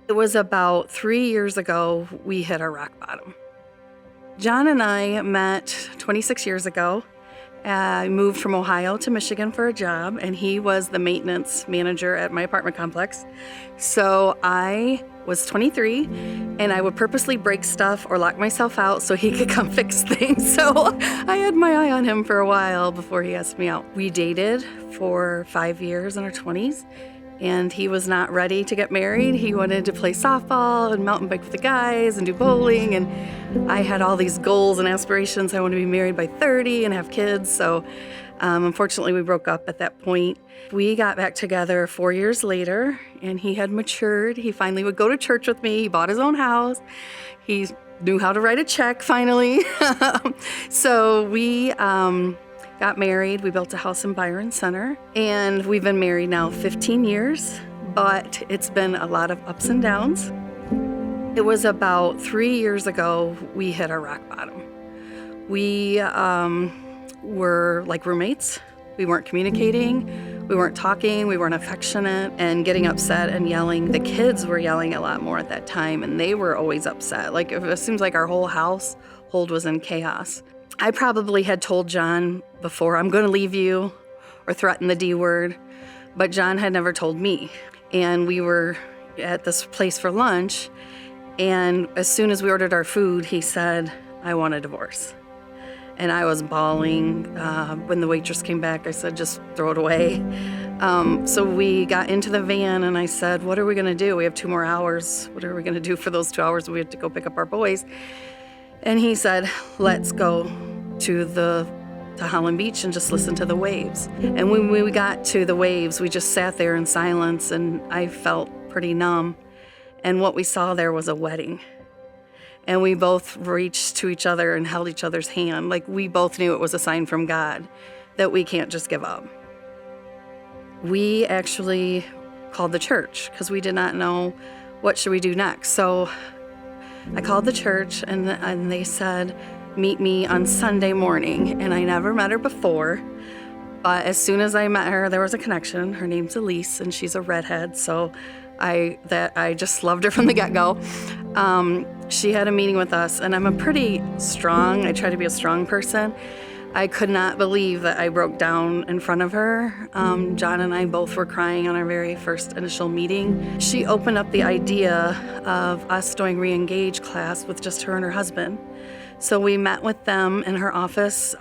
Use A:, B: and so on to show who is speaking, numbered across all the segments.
A: It was about 3 years ago we hit our rock bottom. John and I met 26 years ago. I moved from Ohio to Michigan for a job, and he was the maintenance manager at my apartment complex. So I was 23, and I would purposely break stuff or lock myself out so he could come fix things. So I had my eye on him for a while before he asked me out. We dated for 5 years in our 20s. And he was not ready to get married. He wanted to play softball and mountain bike with the guys and do bowling. And I had all these goals and aspirations. I wanted to be married by 30 and have kids. So unfortunately, we broke up at that point. We got back together 4 years later, and he had matured. He finally would go to church with me. He bought his own house. He knew how to write a check finally. So we got married. We built a house in Byron Center, and we've been married now 15 years, but it's been a lot of ups and downs. It was about 3 years ago we hit our rock bottom. We were like roommates. We weren't communicating, we weren't talking, we weren't affectionate, and getting upset and yelling. The kids were yelling a lot more at that time, and they were always upset. Like, it seems like our whole household was in chaos. I probably had told John before, I'm going to leave you, or threatened the D word, but John had never told me. And we were at this place for lunch, and as soon as we ordered our food, he said, I want a divorce. And I was bawling. When the waitress came back, I said, just throw it away. So we got into the van, and I said, what are we going to do? We have 2 more hours. What are we going to do for those 2 hours? We have to go pick up our boys. And he said, let's go to Holland Beach and just listen to the waves. And when we got to the waves, we just sat there in silence, and I felt pretty numb. And what we saw there was a wedding. And we both reached to each other and held each other's hand. Like, we both knew it was a sign from God that we can't just give up. We actually called the church because we did not know what should we do next. So I called the church, and they said, meet me on Sunday morning. And I never met her before, but as soon as I met her, there was a connection. Her name's Elise, and she's a redhead, so I just loved her from the get-go. She had a meeting with us, and I'm I try to be a strong person. I could not believe that I broke down in front of her. John and I both were crying on our very first initial meeting. She opened up the idea of us doing re-engage class with just her and her husband. So we met with them in her office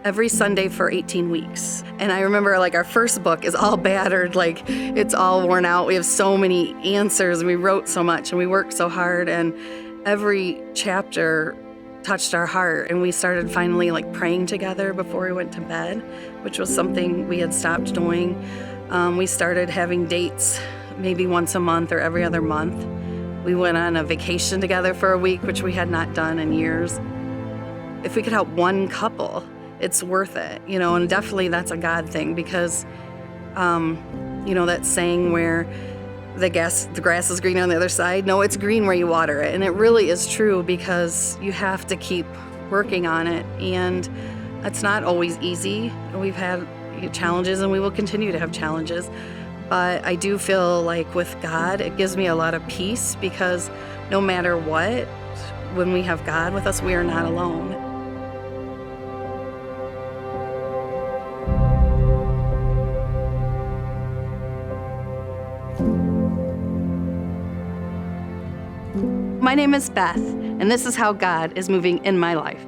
A: every Sunday for 18 weeks. And I remember, like, our first book is all battered, like, it's all worn out. We have so many answers, and we wrote so much, and we worked so hard, and every chapter touched our heart. And we started finally, like, praying together before we went to bed, which was something we had stopped doing. We started having dates maybe once a month or every other month. We went on a vacation together for a week, which we had not done in years. If we could help one couple, it's worth it, and definitely that's a God thing, because, that saying where the grass is green on the other side. No, it's green where you water it. And it really is true, because you have to keep working on it. And it's not always easy. We've had challenges, and we will continue to have challenges. But I do feel like with God, it gives me a lot of peace, because no matter what, when we have God with us, we are not alone. My name is Beth, and this is how God is moving in my life.